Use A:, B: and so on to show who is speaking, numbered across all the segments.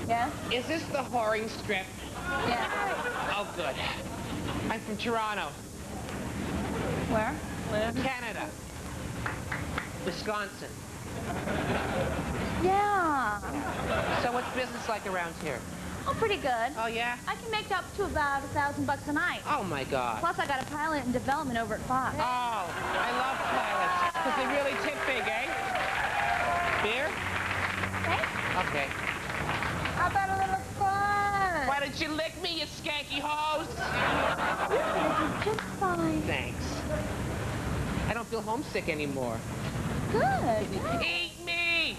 A: Yeah?
B: Is this the whoring strip?
A: Yeah.
B: Oh, good. I'm from Toronto,
A: Where?
B: Canada, Wisconsin.
A: Yeah.
B: So what's business like around here?
A: Oh, pretty good.
B: Oh, yeah?
A: I can make up to about $1,000 a night.
B: Oh, my God.
A: Plus, I got a pilot in development over at Fox.
B: Oh, I love pilots. Because they really tip big, eh? Beer?
A: Okay?
B: Okay.
A: How about a little fun?
B: Why don't you lick me, you skanky hose?
A: Just fine.
B: Thanks. I don't feel homesick anymore.
A: Good.
B: Eat me!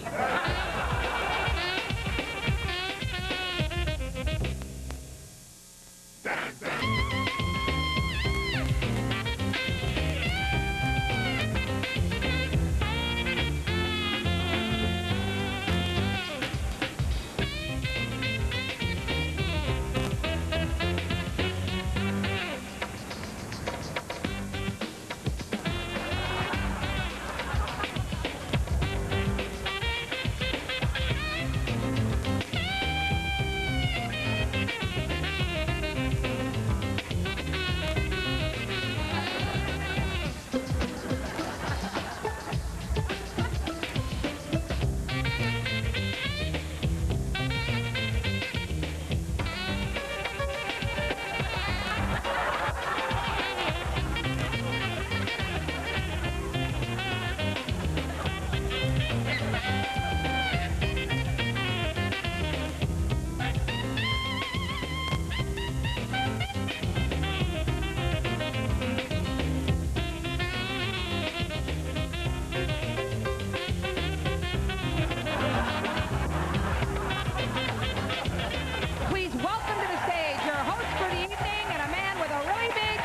C: Please welcome to the stage your host for the evening and a man with a really big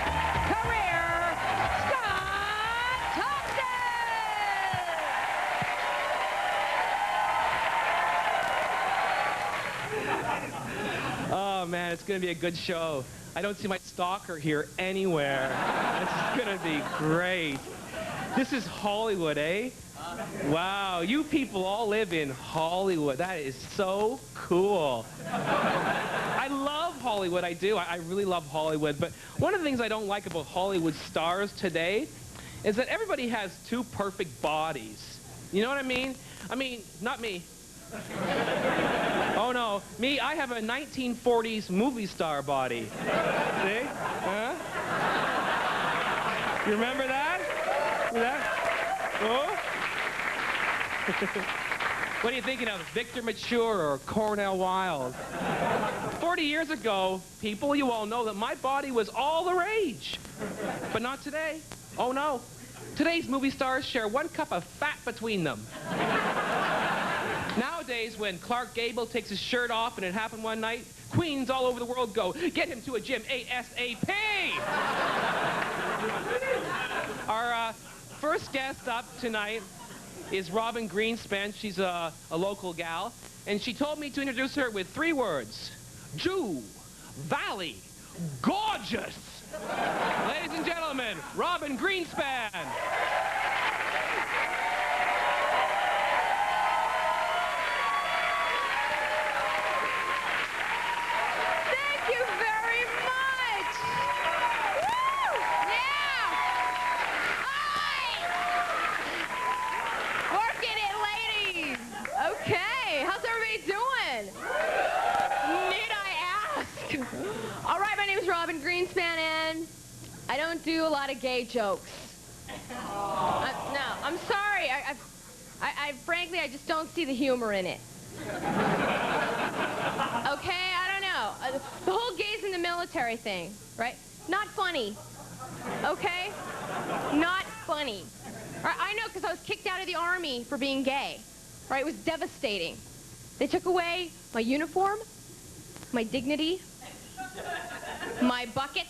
C: career, Scott Thompson!
D: Oh, man, it's going to be a good show. I don't see my stalker here anywhere. This is going to be great. This is Hollywood, eh? Wow, you people all live in Hollywood. That is so cool. I love Hollywood, I do. I really love Hollywood. But one of the things I don't like about Hollywood stars today is that everybody has two perfect bodies. You know what I mean? I mean, not me. Oh, no. Me, I have a 1940s movie star body. See? Huh? You remember that? Oh? What are you thinking of, Victor Mature or Cornell Wilde? 40 years ago, people, you all know that my body was all the rage. But not today. Oh, no. Today's movie stars share one cup of fat between them. Nowadays, when Clark Gable takes his shirt off, and it happened one night, queens all over the world go, get him to a gym ASAP! Our first guest up tonight is Robin Greenspan. She's a local gal, and she told me to introduce her with 3 words. Jew, Valley, gorgeous! Ladies and gentlemen, Robin Greenspan!
C: Thank you very much! Woo! Yeah! Hi! Working it, ladies! Okay, how's everybody doing? Need I ask? All right, my name is Robin Greenspan, and I don't do a lot of gay jokes. No, I'm sorry. Frankly, I just don't see the humor in it. Okay, I don't know. The whole gays in the military thing, right? Not funny. Okay? Not funny. Right, I know, because I was kicked out of the Army for being gay. Right? It was devastating. They took away my uniform, my dignity, my bucket,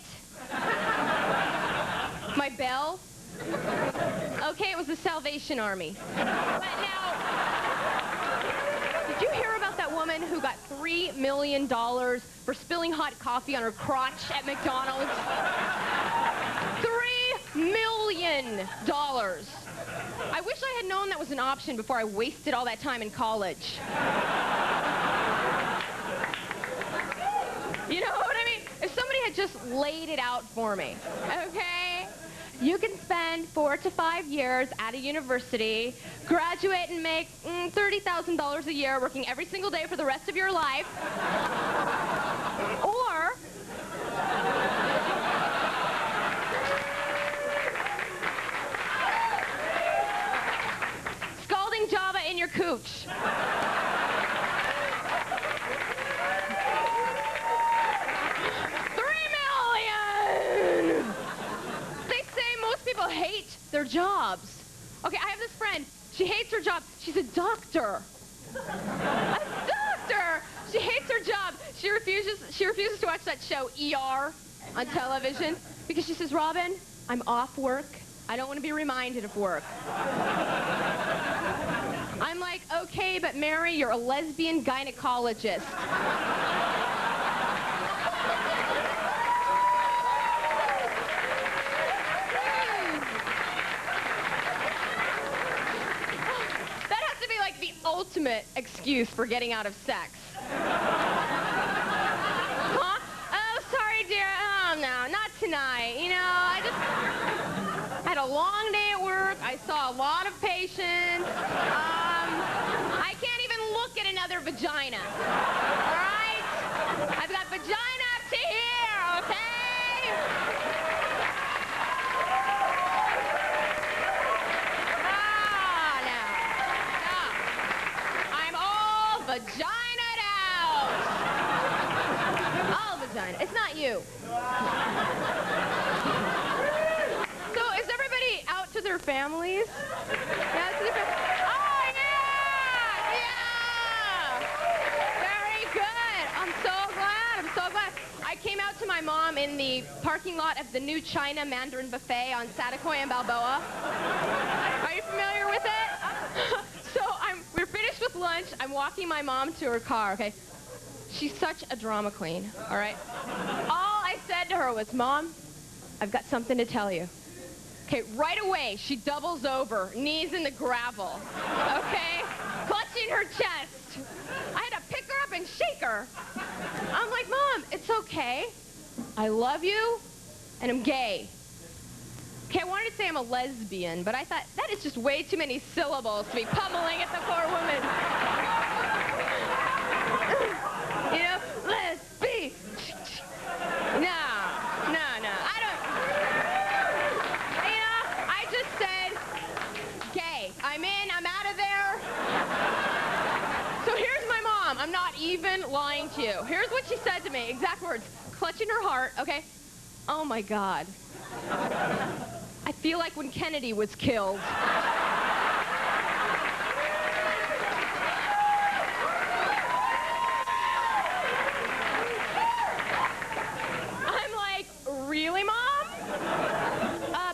C: my bell. Okay, it was the Salvation Army. But now, did you hear about that woman who got $3 million for spilling hot coffee on her crotch at McDonald's? $3 million. I wish I had known that was an option before I wasted all that time in college. laid it out for me, okay? You can spend 4 to 5 years at a university, graduate and make $30,000 a year working every single day for the rest of your life. Or scalding Java in your cooch. People hate their jobs. Okay, I have this friend. She hates her job. She's a doctor. A doctor! She hates her job. She refuses to watch that show, ER, on television, because she says, Robin, I'm off work. I don't want to be reminded of work. I'm like, okay, but Mary, you're a lesbian gynecologist. Ultimate excuse for getting out of sex. Huh? Oh, sorry, dear. Oh, no, not tonight. You know, I just had a long day at work. I saw a lot of patients. I can't even look at another vagina. All right? I've got vagina up to here, okay? Vagina out! All vagina. It's not you. So is everybody out to their families? Yeah, to their oh, yeah! Yeah! Very good. I'm so glad. I'm so glad. I came out to my mom in the parking lot of the New China Mandarin Buffet on Satakoy and Balboa. Are you familiar with it? We're finished with lunch. I'm walking my mom to her car, okay? She's such a drama queen, all right? All I said to her was, Mom, I've got something to tell you. Okay, right away, she doubles over, knees in the gravel, okay? Clutching her chest. I had to pick her up and shake her. I'm like, Mom, it's okay. I love you, and I'm gay. Okay, I wanted to say I'm a lesbian, but I thought that is just way too many syllables to be pummeling at the poor woman. You know, lesbian. No. I don't. You know, I just said gay. I'm in. I'm out of there. So here's my mom. I'm not even lying to you. Here's what she said to me. Exact words. Clutching her heart. Okay. Oh my God. I feel like when Kennedy was killed. I'm like, really, Mom?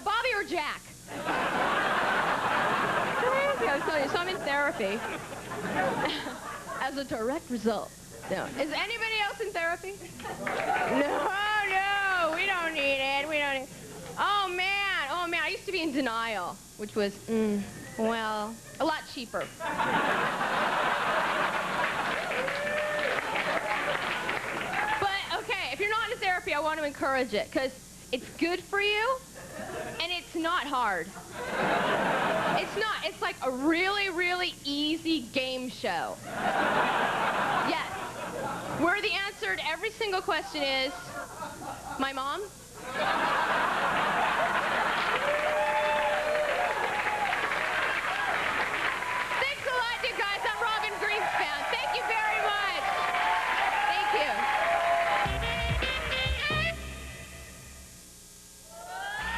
C: Bobby or Jack? Crazy, I was telling you, so I'm in therapy. As a direct result. No. Is anybody else in therapy? No, we don't need it. We don't need it. Oh, man, I used to be in denial, which was, well, a lot cheaper. But, okay, if you're not in therapy, I want to encourage it, because it's good for you, and it's not hard. It's not. It's like a really, really easy game show. Yes. Where the answer to every single question is, my mom? Thanks a lot, you guys. I'm Robin Greenspan. Thank you very much. Thank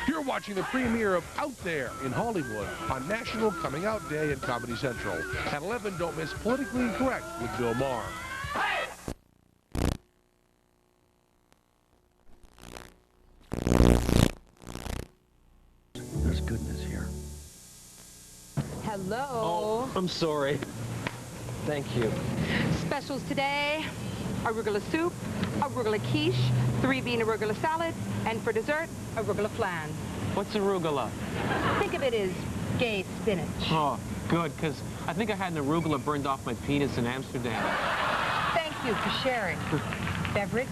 E: you. You're watching the premiere of Out There in Hollywood on National Coming Out Day at Comedy Central. At 11, don't miss Politically Incorrect with Bill Maher.
F: There's goodness here.
G: Hello.
F: Oh, I'm sorry. Thank you.
G: Specials today, arugula soup, arugula quiche, 3-bean arugula salad, and for dessert, arugula flan.
B: What's arugula?
G: Think of it as gay spinach.
B: Oh, good, because I think I had an arugula burned off my penis in Amsterdam.
G: Thank you for sharing. Beverage?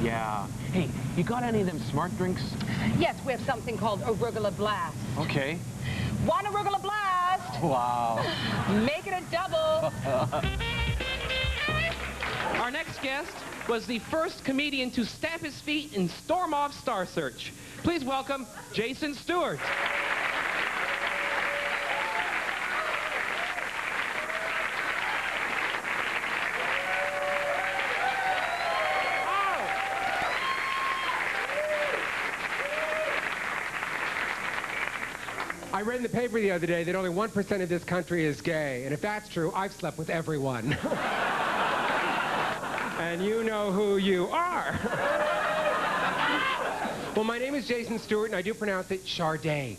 F: Yeah. Hey, you got any of them smart drinks?
G: Yes, we have something called Arugula Blast.
F: Okay.
G: One Arugula Blast!
F: Wow.
G: Make it a double!
D: Our next guest was the first comedian to stamp his feet and storm off Star Search. Please welcome Jason Stewart.
H: I read in the paper the other day that only 1% of this country is gay. And if that's true, I've slept with everyone. And you know who you are. Well, my name is Jason Stewart, and I do pronounce it Charday.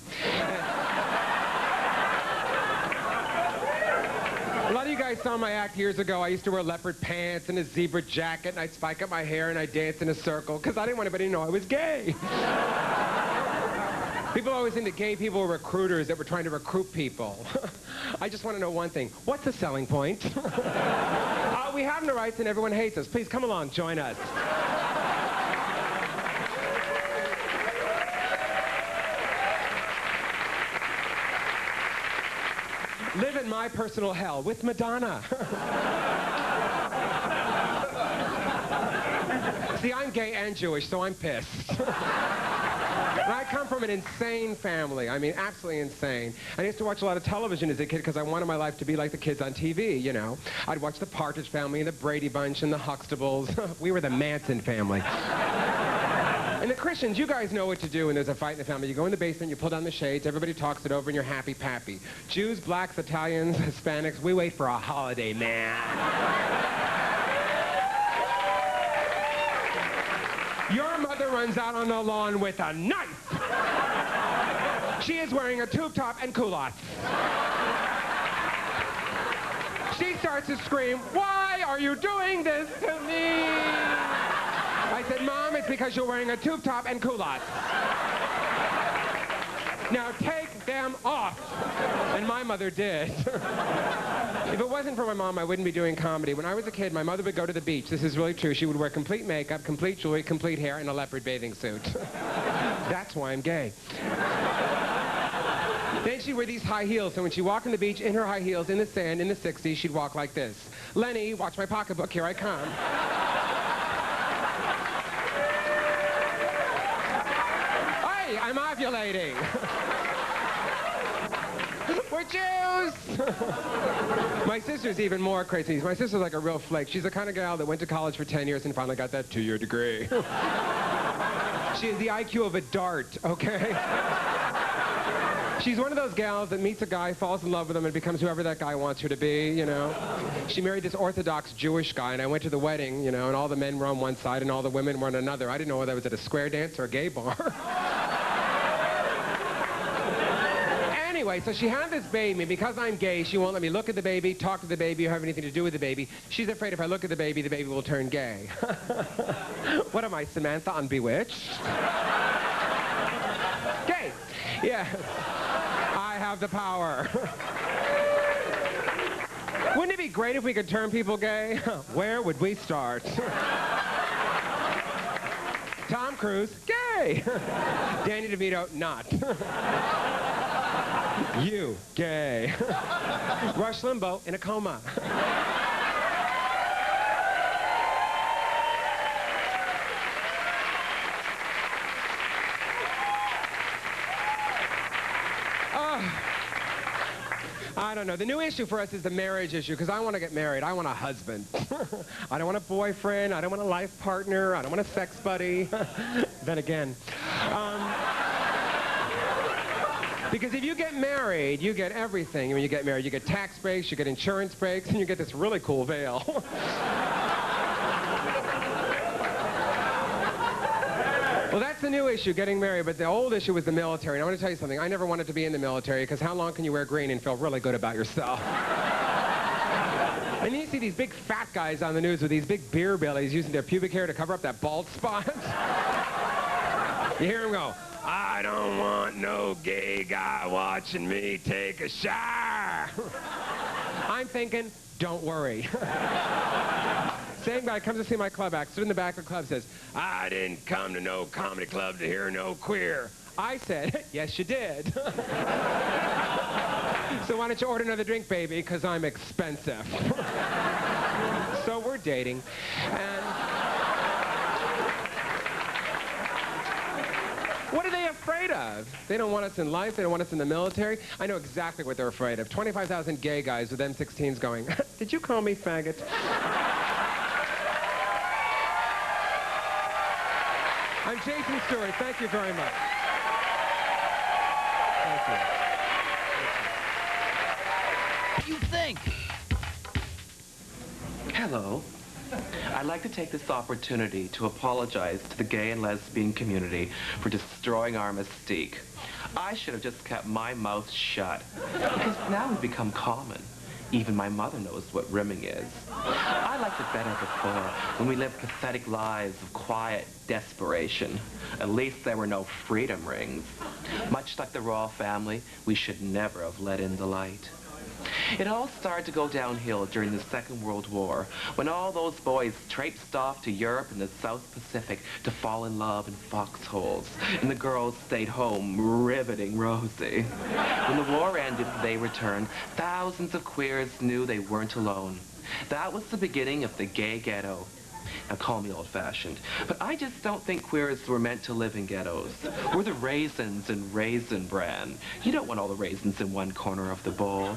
H: A lot of you guys saw my act years ago. I used to wear leopard pants and a zebra jacket, and I'd spike up my hair, and I'd dance in a circle, because I didn't want anybody to know I was gay. People always think that gay people were recruiters that were trying to recruit people. I just want to know one thing. What's the selling point? We have no rights and everyone hates us. Please come along, join us. Live in my personal hell with Madonna. See, I'm gay and Jewish, so I'm pissed. And I come from an insane family. I mean, absolutely insane. I used to watch a lot of television as a kid because I wanted my life to be like the kids on TV, you know. I'd watch the Partridge Family and the Brady Bunch and the Huxtables. We were the Manson family. And the Christians, you guys know what to do when there's a fight in the family. You go in the basement, you pull down the shades, everybody talks it over, and you're happy-pappy. Jews, blacks, Italians, Hispanics, we wait for a holiday, man. Your mother runs out on the lawn with a knife. She is wearing a tube top and culottes. She starts to scream, "Why are you doing this to me?" I said, "Mom, it's because you're wearing a tube top and culottes. Now take them off." And my mother did. If it wasn't for my mom, I wouldn't be doing comedy. When I was a kid, my mother would go to the beach. This is really true. She would wear complete makeup, complete jewelry, complete hair, and a leopard bathing suit. That's why I'm gay. Then she'd wear these high heels, so when she walked on the beach in her high heels in the sand in the 60s, she'd walk like this. "Lenny, watch my pocketbook, here I come." Hey, I'm ovulating. We're Jews! My sister's even more crazy. My sister's like a real flake. She's the kind of gal that went to college for 10 years and finally got that 2-year degree. She has the IQ of a dart, okay? She's one of those gals that meets a guy, falls in love with him, and becomes whoever that guy wants her to be, you know? She married this Orthodox Jewish guy, and I went to the wedding, you know, and all the men were on one side and all the women were on another. I didn't know whether I was at a square dance or a gay bar. Anyway, so she had this baby, and because I'm gay, she won't let me look at the baby, talk to the baby, or have anything to do with the baby. She's afraid if I look at the baby will turn gay. What am I, Samantha on Bewitched? Gay. Yes. I have the power. Wouldn't it be great if we could turn people gay? Where would we start? Tom Cruise, gay. Danny DeVito, not. You, gay. Rush Limbaugh in a coma. I don't know. The new issue for us is the marriage issue, because I want to get married. I want a husband. I don't want a boyfriend. I don't want a life partner. I don't want a sex buddy. Then again. Because if you get married, you get everything. When you get married, you get tax breaks, you get insurance breaks, and you get this really cool veil. Well, that's the new issue, getting married, but the old issue was the military. And I want to tell you something. I never wanted to be in the military, because how long can you wear green and feel really good about yourself? And then you see these big fat guys on the news with these big beer bellies using their pubic hair to cover up that bald spot. You hear them go, "I don't want no gay guy watching me take a shower." I'm thinking, don't worry. Same guy comes to see my club act, stood in the back of the club, says, I didn't come to no comedy club to hear no queer. I said, yes, you did. So why don't you order another drink, baby, because I'm expensive. So we're dating, and what are they afraid of? They don't want us in life. They don't want us in the military. I know exactly what they're afraid of. 25,000 gay guys with M16s going, did you call me faggot? I'm Jason Stewart. Thank you very much. Thank you.
F: What do you think?
I: Hello. I'd like to take this opportunity to apologize to the gay and lesbian community for destroying our mystique. I should have just kept my mouth shut, because now we've become common. Even my mother knows what rimming is. I liked it better before, when we lived pathetic lives of quiet desperation. At least there were no freedom rings. Much like the royal family, we should never have let in the light. It all started to go downhill during the Second World War, when all those boys traipsed off to Europe and the South Pacific to fall in love in foxholes, and the girls stayed home riveting Rosie. When the war ended and they returned, thousands of queers knew they weren't alone. That was the beginning of the gay ghetto. Now, call me old-fashioned, but I just don't think queers were meant to live in ghettos. We're the raisins in Raisin Bran. You don't want all the raisins in one corner of the bowl.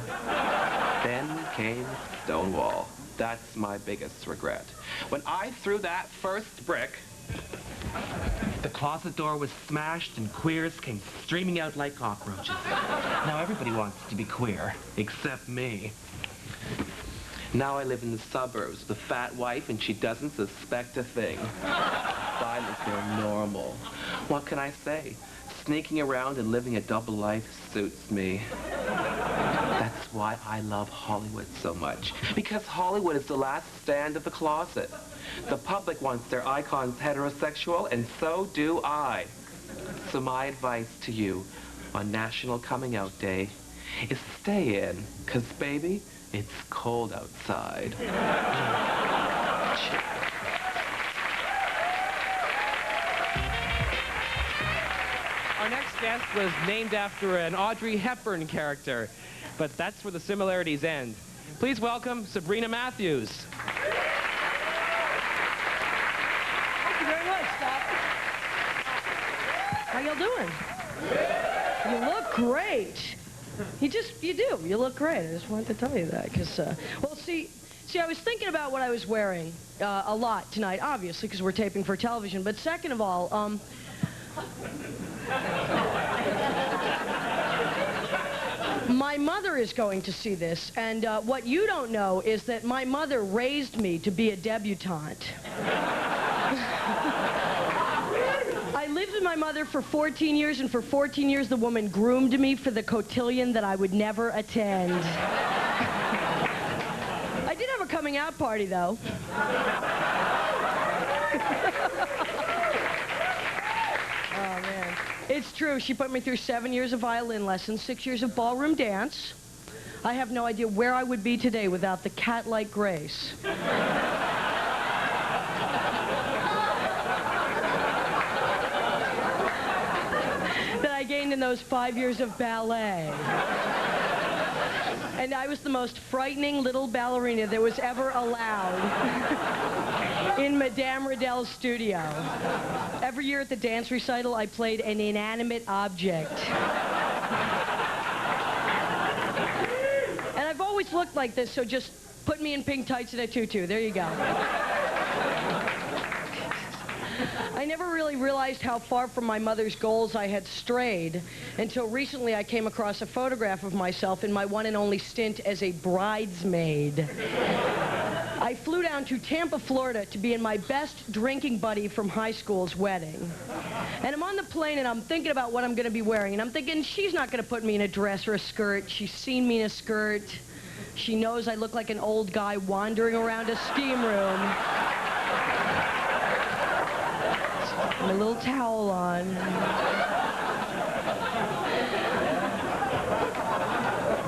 I: Then came Stonewall. That's my biggest regret. When I threw that first brick, the closet door was smashed and queers came streaming out like cockroaches. Now everybody wants to be queer, except me. Now I live in the suburbs with a fat wife and she doesn't suspect a thing. I feel normal. What can I say? Sneaking around and living a double life suits me. That's why I love Hollywood so much. Because Hollywood is the last stand of the closet. The public wants their icons heterosexual, and so do I. So my advice to you on National Coming Out Day is stay in, 'cause baby, it's cold outside.
D: Our next guest was named after an Audrey Hepburn character, but that's where the similarities end. Please welcome Sabrina Matthews.
J: Thank you very much, Doc. How y'all doing? You look great. You do. You look great. I just wanted to tell you that because, well, see, I was thinking about what I was wearing a lot tonight, obviously, because we're taping for television. But second of all, my mother is going to see this, and what you don't know is that my mother raised me to be a debutante. I lived with my mother for 14 years, and for 14 years the woman groomed me for the cotillion that I would never attend. I did have a coming out party, though. Oh, man. It's true. She put me through 7 years of violin lessons, 6 years of ballroom dance. I have no idea where I would be today without the cat-like grace. I gained in those 5 years of ballet. And I was the most frightening little ballerina that was ever allowed in Madame Riddell's studio. Every year at the dance recital, I played an inanimate object. And I've always looked like this, so just put me in pink tights and a tutu. There you go. I never really realized how far from my mother's goals I had strayed until recently I came across a photograph of myself in my one and only stint as a bridesmaid. I flew down to Tampa, Florida to be in my best drinking buddy from high school's wedding. And I'm on the plane and I'm thinking about what I'm going to be wearing. And I'm thinking, she's not going to put me in a dress or a skirt. She's seen me in a skirt. She knows I look like an old guy wandering around a steam room. My little towel on.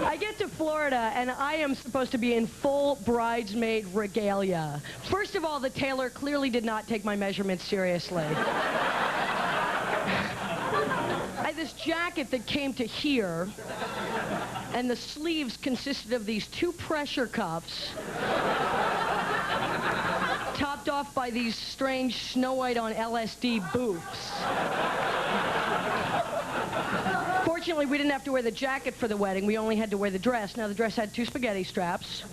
J: I I get to Florida, and I am supposed to be in full bridesmaid regalia. First of all, the tailor clearly did not take my measurements seriously. I had this jacket that came to here, and the sleeves consisted of these 2 pressure cuffs, topped off by these strange Snow White on LSD boofs. Fortunately, we didn't have to wear the jacket for the wedding. We only had to wear the dress. Now, the dress had 2 spaghetti straps.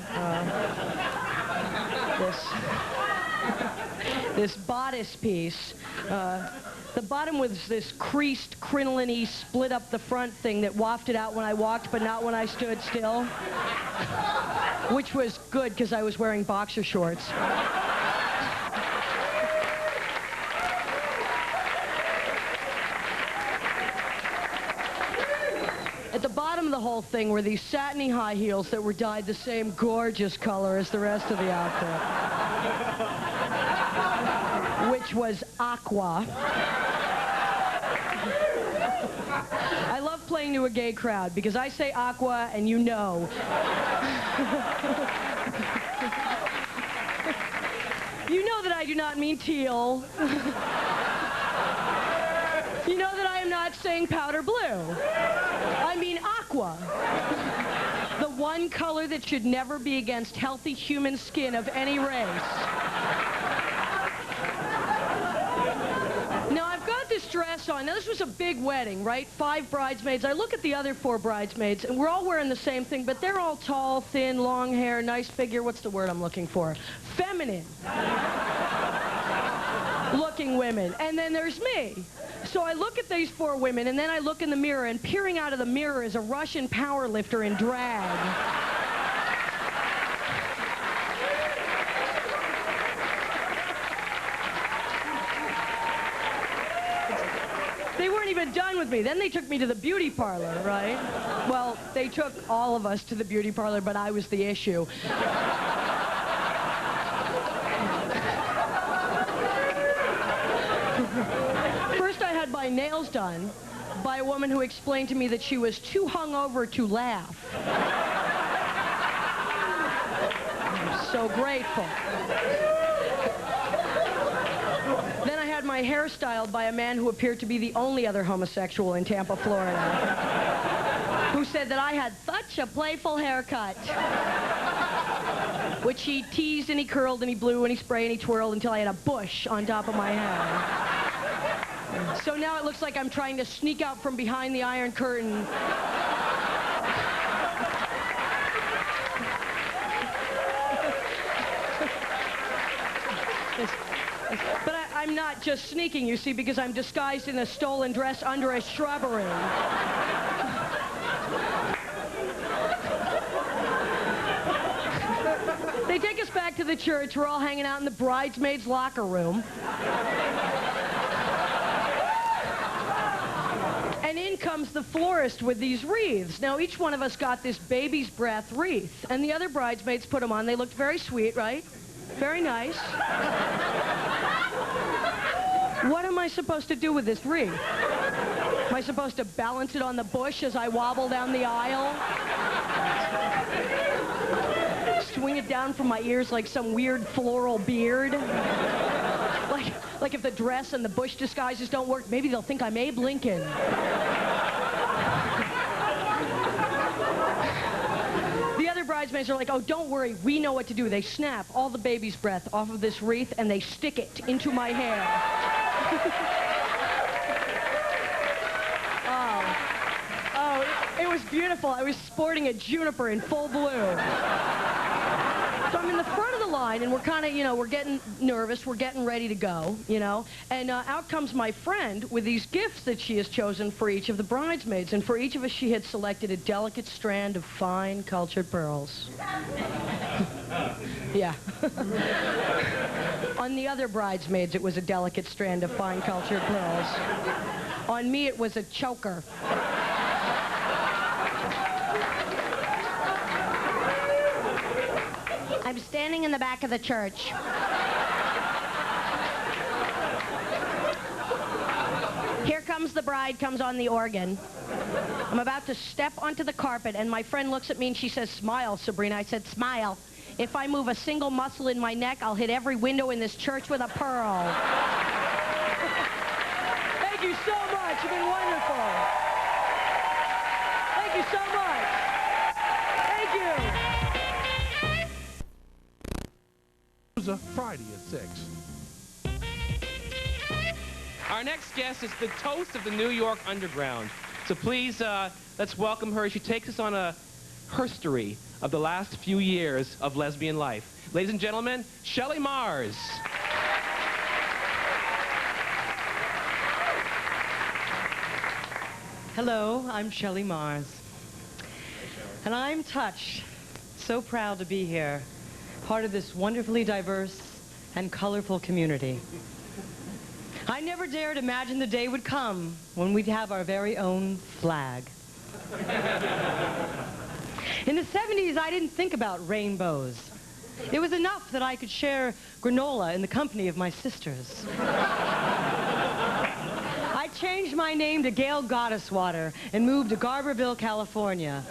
J: This bodice piece. The bottom was this creased, crinoline-y, split up the front thing that wafted out when I walked, but not when I stood still. Which was good, because I was wearing boxer shorts. At the bottom of the whole thing were these satiny high heels that were dyed the same gorgeous color as the rest of the outfit, which was aqua. I love playing to a gay crowd because I say aqua and you know. You know that I do not mean teal. You know that I am not saying powder blue. I mean aqua. The one color that should never be against healthy human skin of any race. Now, I've got this dress on. Now, this was a big wedding, right? 5 bridesmaids. I look at the other 4 bridesmaids, and we're all wearing the same thing, but they're all tall, thin, long hair, nice figure. What's the word I'm looking for? Feminine. Looking women. And then there's me. So I look at these 4 women, and then I look in the mirror, and peering out of the mirror is a Russian power lifter in drag. They weren't even done with me. Then they took me to the beauty parlor, right? Well, they took all of us to the beauty parlor, but I was the issue. My nails done by a woman who explained to me that she was too hungover to laugh. I'm so grateful. Then I had my hair styled by a man who appeared to be the only other homosexual in Tampa, Florida, who said that I had such a playful haircut, which he teased and he curled and he blew and he sprayed and he twirled until I had a bush on top of my head. So now it looks like I'm trying to sneak out from behind the Iron Curtain. But I'm not just sneaking, you see, because I'm disguised in a stolen dress under a shrubbery. They take us back to the church. We're all hanging out in the bridesmaids' locker room. And in comes the florist with these wreaths. Now, each one of us got this baby's breath wreath, and the other bridesmaids put them on. They looked very sweet, right? Very nice. What am I supposed to do with this wreath? Am I supposed to balance it on the bush as I wobble down the aisle? Swing it down from my ears like some weird floral beard? Like if the dress and the bush disguises don't work, maybe they'll think I'm Abe Lincoln. The other bridesmaids are like, oh, don't worry, we know what to do. They snap all the baby's breath off of this wreath and they stick it into my hair. It was beautiful. I was sporting a juniper in full blue. So I'm in the front of the line, and we're kind of, we're getting nervous. We're getting ready to go, And out comes my friend with these gifts that she has chosen for each of the bridesmaids. And for each of us, she had selected a delicate strand of fine, cultured pearls. Yeah. On the other bridesmaids, it was a delicate strand of fine, cultured pearls. On me, it was a choker. I'm standing in the back of the church. Here comes Comes the Bride comes on the organ. I'm about to step onto the carpet, and my friend looks at me and she says, "Smile, Sabrina." I said, "Smile. If I move a single muscle in my neck, I'll hit every window in this church with a pearl." Thank you so much. You've been wonderful. Thank you so much. Thank you.
E: Friday at 6.
D: Our next guest is the toast of the New York Underground. So please, let's welcome her as she takes us on a herstory of the last few years of lesbian life. Ladies and gentlemen, Shelley Mars.
J: Hello, I'm Shelley Mars. And I'm touched, so proud to be here, part of this wonderfully diverse and colorful community. I never dared imagine the day would come when we'd have our very own flag. In the 70s, I didn't think about rainbows. It was enough that I could share granola in the company of my sisters. I changed my name to Gail Goddesswater and moved to Garberville, California,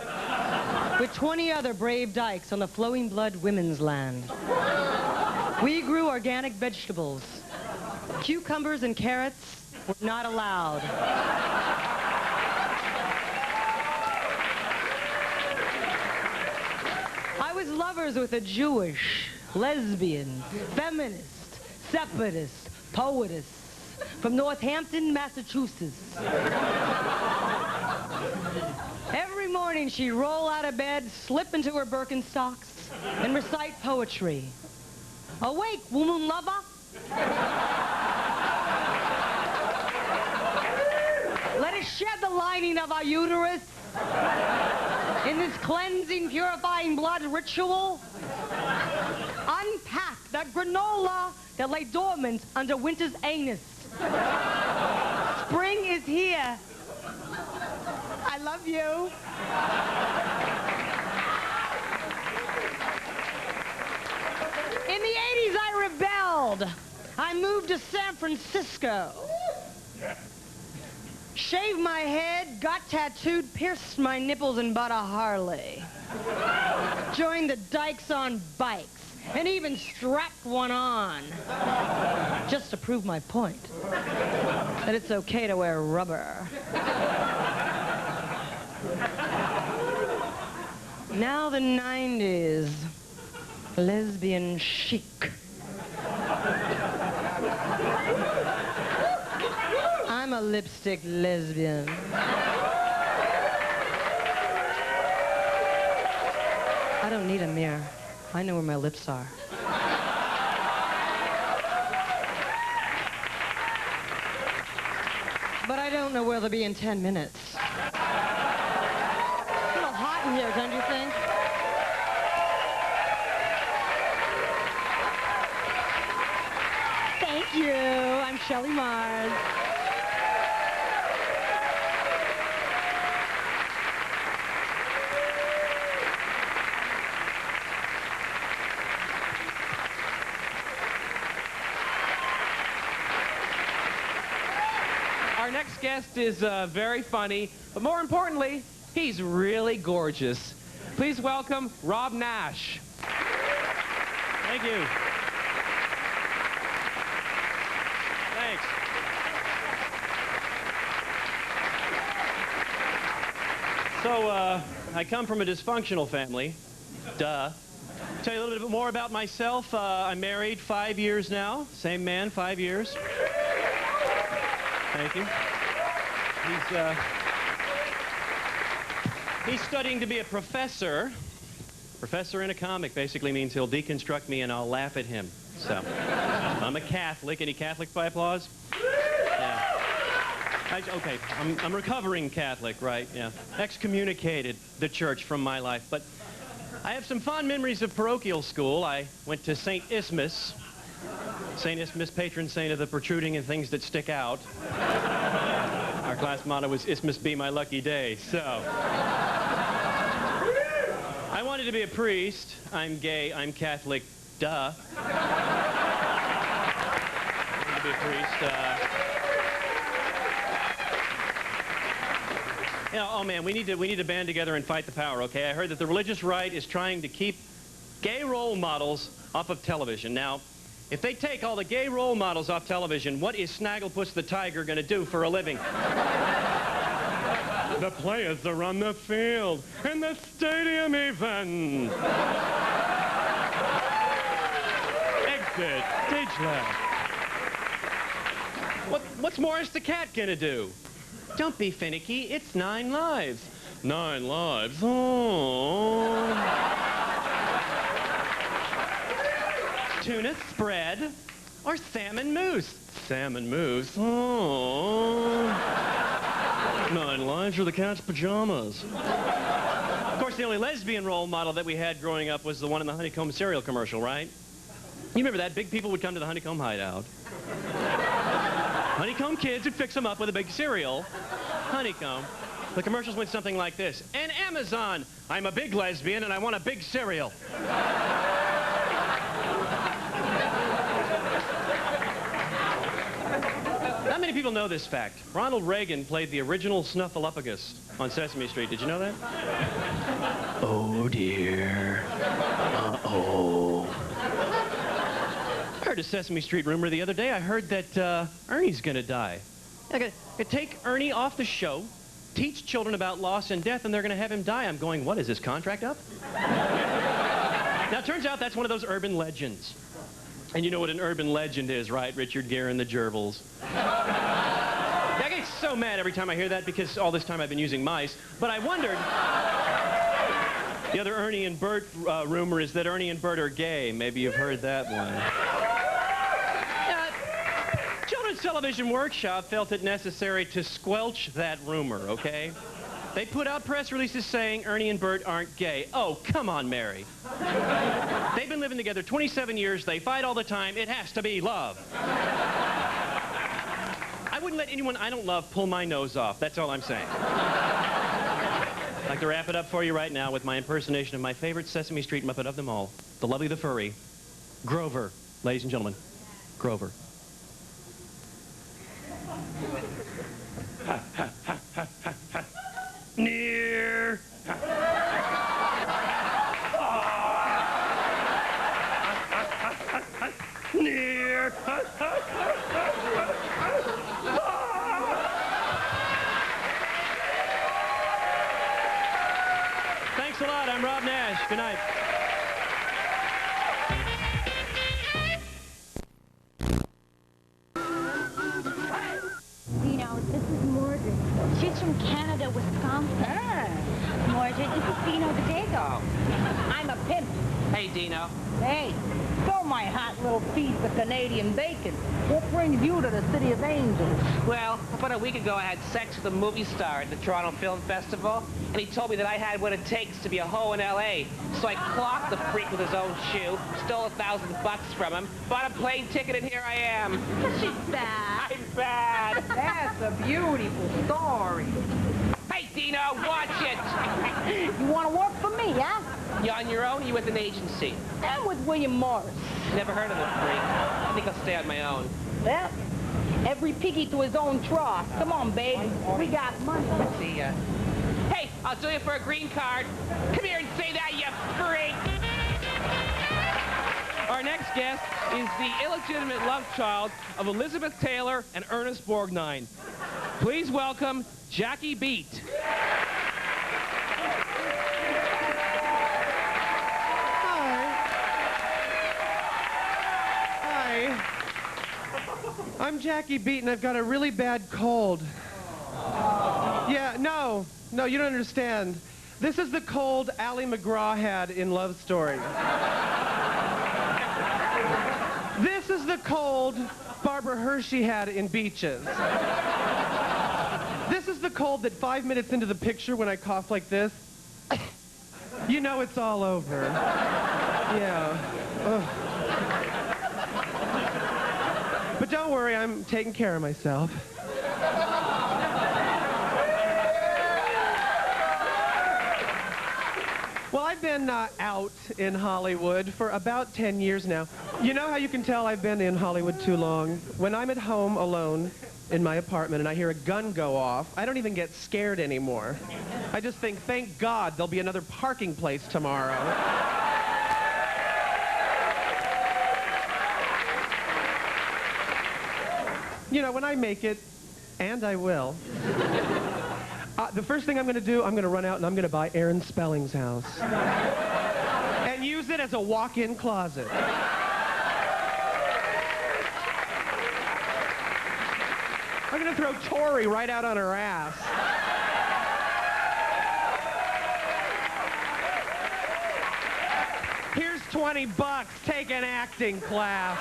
J: with 20 other brave dykes on the Flowing Blood Women's Land. We grew organic vegetables. Cucumbers and carrots were not allowed. I was lovers with a Jewish, lesbian, feminist, separatist, poetess from Northampton, Massachusetts. Every morning she'd roll out of bed, slip into her Birkenstocks, and recite poetry. "Awake, woman lover. Let us shed the lining of our uterus in this cleansing, purifying blood ritual. Unpack that granola that lay dormant under winter's anus. Spring is here. I love you." In the 80s, I rebelled. I moved to San Francisco. Shaved my head, got tattooed, pierced my nipples, and bought a Harley. Joined the dykes on bikes, and even strapped one on. Just to prove my point. That it's okay to wear rubber. Now the 90s. Lesbian chic. I'm a lipstick lesbian. I don't need a mirror. I know where my lips are. But I don't know where they'll be in 10 minutes. It's a little hot in here, don't you think? Thank you. I'm Shelley Mars.
D: Our next guest is very funny, but more importantly, he's really gorgeous. Please welcome Rob Nash.
K: Thank you. Thanks. So, I come from a dysfunctional family. Duh. Tell you a little bit more about myself. I'm married 5 years now. Same man, 5 years. Thank you. He's studying to be a professor. Professor in a comic basically means he'll deconstruct me and I'll laugh at him. So, I'm a Catholic. Any Catholics by applause? Yeah. Okay, I'm recovering Catholic, right? Yeah. Excommunicated the church from my life. But I have some fond memories of parochial school. I went to St. Isthmus. St. Isthmus, patron saint of the protruding and things that stick out. Our class motto was, "Isthmus be my lucky day." So, I wanted to be a priest. I'm gay. I'm Catholic. Duh. I wanted to be a priest. Yeah, oh man, we need to band together and fight the power, okay? I heard that the religious right is trying to keep gay role models off of television. Now, if they take all the gay role models off television, what is Snagglepuss the Tiger going to do for a living? The players are on the field, in the stadium even. Exit, stage left. What's Morris the Cat going to do? Don't be finicky, it's 9 lives. 9 lives, oh. Tuna spread or salmon mousse? Salmon mousse, oh. 9 lives or the cat's pajamas. Of course, the only lesbian role model that we had growing up was the one in the Honeycomb cereal commercial, right? You remember that? Big people would come to the Honeycomb hideout. Honeycomb kids would fix them up with a big cereal. Honeycomb. The commercials went something like this. And Amazon, I'm a big lesbian and I want a big cereal. Not many people know this fact. Ronald Reagan played the original Snuffleupagus on Sesame Street. Did you know that? Oh dear. Uh-oh. I heard a Sesame Street rumor the other day. I heard that Ernie's gonna die. They're gonna take Ernie off the show, teach children about loss and death, and they're gonna have him die. I'm going, what, is his contract up? Now, it turns out that's one of those urban legends. And you know what an urban legend is, right? Richard Gere and the Gerbils. I get so mad every time I hear that because all this time I've been using mice. But I wondered, the other Ernie and Bert rumor is that Ernie and Bert are gay. Maybe you've heard that one. Children's Television Workshop felt it necessary to squelch that rumor, okay? They put out press releases saying Ernie and Bert aren't gay. Oh, come on, Mary. They've been living together 27 years. They fight all the time. It has to be love. I wouldn't let anyone I don't love pull my nose off. That's all I'm saying. I'd like to wrap it up for you right now with my impersonation of my favorite Sesame Street Muppet of them all, the lovely, the furry, Grover. Ladies and gentlemen, Grover. Near. Near. Thanks a lot. I'm Rob Nash. Good night.
A: This is Mordred. She's from Canada, Wisconsin. Mordred, this is Dino the Dago. I'm a pimp.
B: Hey, Dino.
L: Hey, show my hot little piece of Canadian bacon. What brings you to the City of Angels?
B: Well, about a week ago, I had sex with a movie star at the Toronto Film Festival, and he told me that I had what it takes to be a hoe in L.A. So I clocked the freak with his own shoe, stole $1,000 from him, bought a plane ticket, and here I am.
A: She's bad.
B: I'm bad.
L: That's a beautiful story.
B: Hey, Dino, watch it.
L: You want to work for me, huh?
B: You on your own, or you with an agency?
L: I'm with William Morris.
B: Never heard of the freak. I think I'll stay on my own.
L: Well, every piggy to his own trough. Come on, babe. We got money.
B: See ya. Hey, I'll do it for a green card. Come here and say that, you freak. Our next guest is the illegitimate love child of Elizabeth Taylor and Ernest Borgnine. Please welcome Jackie Beat.
M: I'm Jackie Beat, and I've got a really bad cold. Yeah, no, you don't understand. This is the cold Ally McGraw had in Love Story. This is the cold Barbara Hershey had in Beaches. This is the cold that 5 minutes into the picture when I cough like this, you know it's all over. Yeah. Ugh. But don't worry, I'm taking care of myself. Well, I've been out in Hollywood for about 10 years now. You know how you can tell I've been in Hollywood too long? When I'm at home alone, in my apartment and I hear a gun go off, I don't even get scared anymore. I just think, thank God there'll be another parking place tomorrow. You know, when I make it, and I will, the first thing I'm going to do, I'm going to run out and I'm going to buy Aaron Spelling's house. And use it as a walk-in closet. I'm going to throw Tori right out on her ass. Here's $20, take an acting class.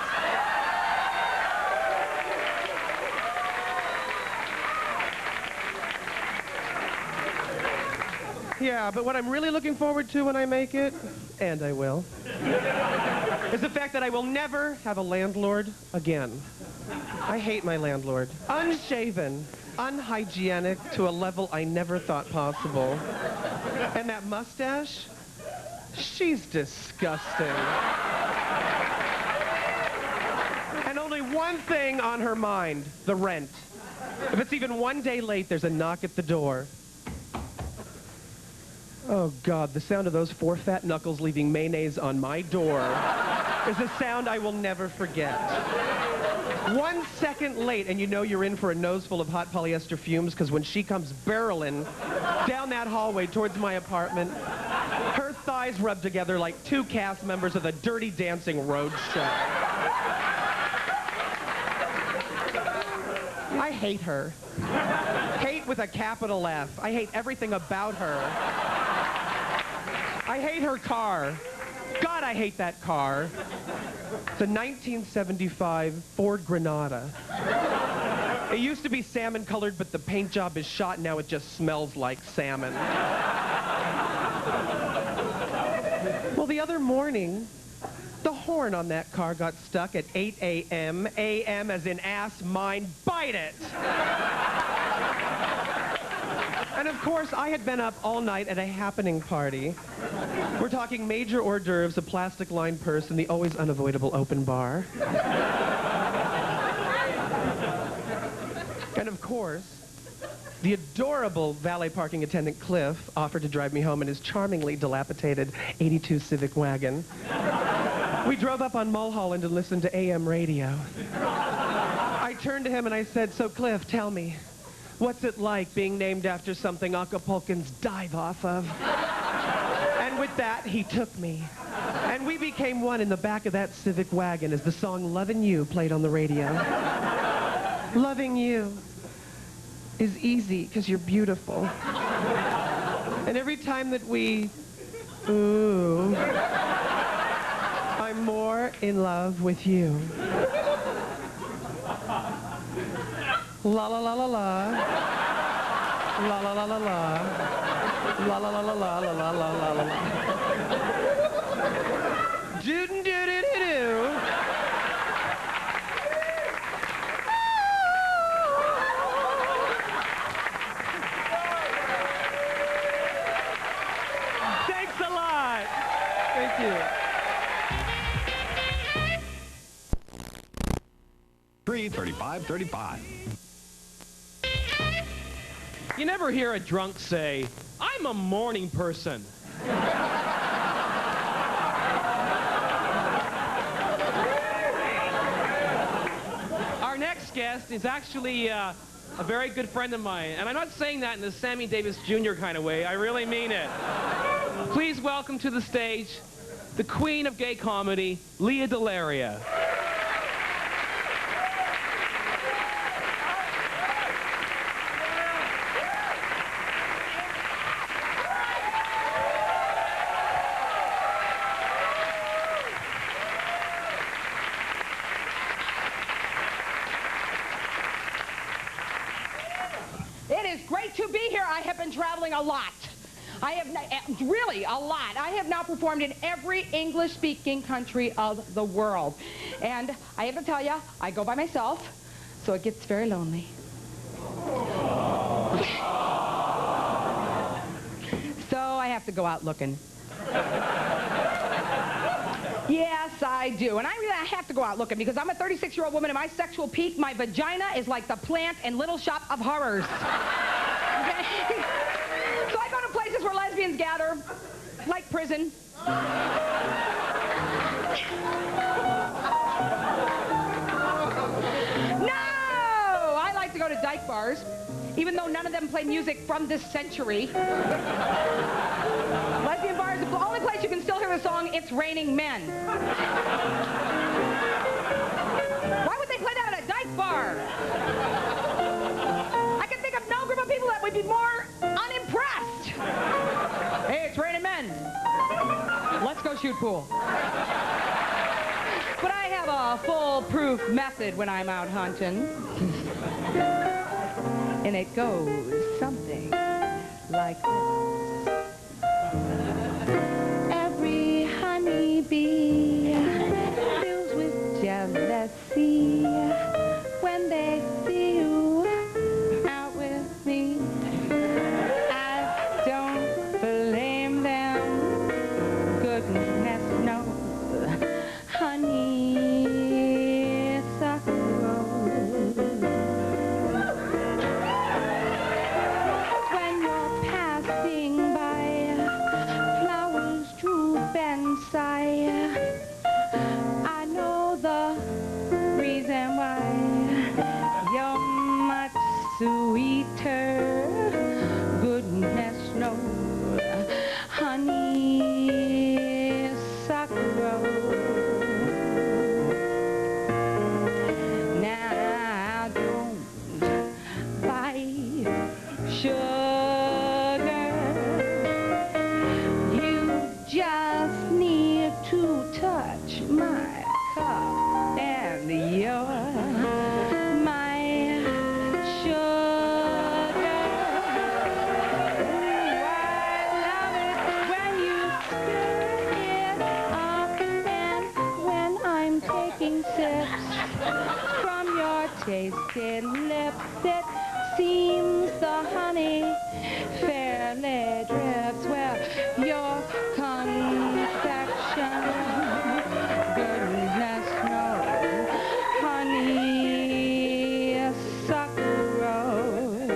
M: Yeah, but what I'm really looking forward to when I make it, and I will, is the fact that I will never have a landlord again. I hate my landlord. Unshaven, unhygienic to a level I never thought possible. And that mustache, she's disgusting. And only one thing on her mind, the rent. If it's even one day late, there's a knock at the door. Oh, God, the sound of those 4 fat knuckles leaving mayonnaise on my door is a sound I will never forget. 1 second late, and you know you're in for a nose full of hot polyester fumes, because when she comes barreling down that hallway towards my apartment, her thighs rub together like 2 cast members of the Dirty Dancing Roadshow. I hate her. Hate with a capital F. I hate everything about her. I hate her car. God, I hate that car. It's a 1975 Ford Granada. It used to be salmon colored, but the paint job is shot, and now it just smells like salmon. Well, the other morning, the horn on that car got stuck at 8 a.m. A.M. as in ass, mine, bite it! And of course, I had been up all night at a happening party. We're talking major hors d'oeuvres, a plastic-lined purse, and the always unavoidable open bar. And of course, the adorable valet parking attendant Cliff offered to drive me home in his charmingly dilapidated 82 Civic wagon. We drove up on Mulholland and listened to AM radio. I turned to him and I said, "So Cliff, tell me, what's it like being named after something Acapulcans dive off of?" And with that, he took me. And we became one in the back of that Civic wagon as the song "Lovin' You" played on the radio. Loving you is easy because you're beautiful. And every time that we, ooh, I'm more in love with you. La la la la la. La la la la la. La la la la la la la la la la. Doodin' doo doo doo doo. Thanks a lot. Thank you.
N: 33535.
D: You never hear a drunk say, "I'm a morning person." Our next guest is actually a very good friend of mine, and I'm not saying that in the Sammy Davis Jr. kind of way. I really mean it. Please welcome to the stage the queen of gay comedy, Lea DeLaria.
G: Traveling a lot. I have really a lot. I have now performed in every English-speaking country of the world. And I have to tell you, I go by myself, so it gets very lonely. So I have to go out looking. Yes, I do. And I really have to go out looking because I'm a 36-year-old woman and my sexual peak, my vagina is like the plant in Little Shop of Horrors. Okay? So I go to places where lesbians gather, like prison. No! I like to go to dyke bars, even though none of them play music from this century. Lesbian bar is the only place you can still hear the song, It's Raining Men. Why would they play that at a dyke bar? I can think of no group of people that would be more unimpressed. Hey, it's raining men. Let's go shoot pool. But I have a foolproof method when I'm out hunting. And it goes something like this. Every honeybee fills with jealousy when they see you out with me. I don't blame them. Goodness knows, honeysuckle. When you're passing by, flowers droop and sigh. I know the reason why. You're much sweeter. Goodness knows, honeysuckle. Now don't buy sugar. You just need to touch my cup and you're my sugar. Ooh, I love it when you stir it up and when I'm taking sips from your tasted lips. It seems the honey fairly drips. Well, your confection, goodness knows, honeysuckle rose.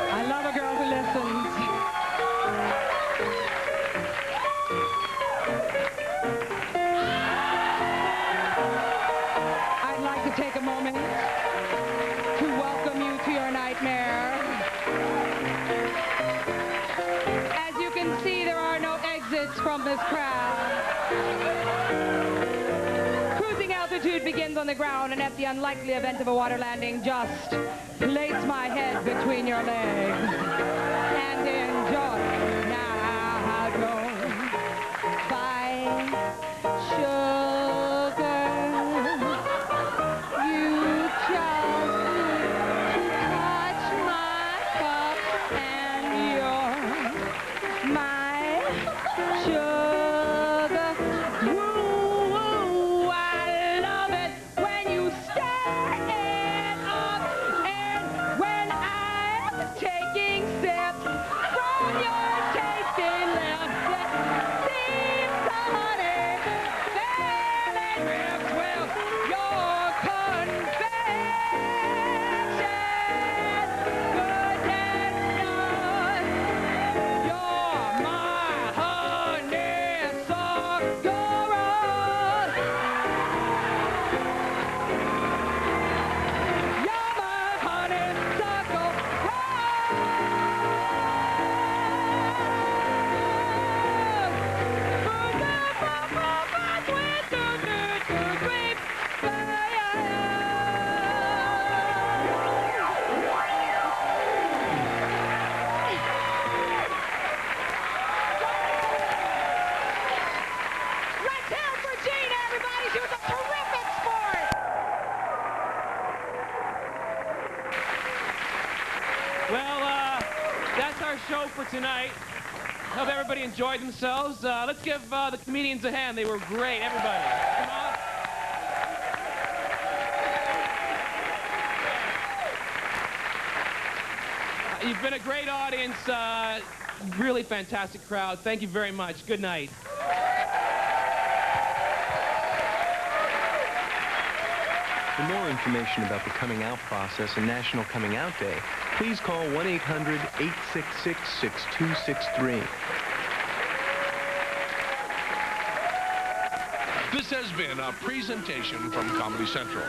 G: I love a girl who listens. I'd like to take a moment to welcome you to your nightmare. As you can see, there are no exits from this crowd. Cruising altitude begins on the ground, and at the unlikely event of a water landing, just place my head between your legs and enjoy. Now don't buy sugar. You just need to touch my cup and you're my sugar. Woo, I love it when you stir it up and when I'm taking sips from your tasty lips. It seems the honey
D: Hope everybody enjoyed themselves. Let's give the comedians a hand. They were great, everybody. Come on. You've been a great audience. Really fantastic crowd. Thank you very much. Good night.
N: For more information about the coming out process and National Coming Out Day, please call 1-800-866-6263.
E: This has been a presentation from Comedy Central.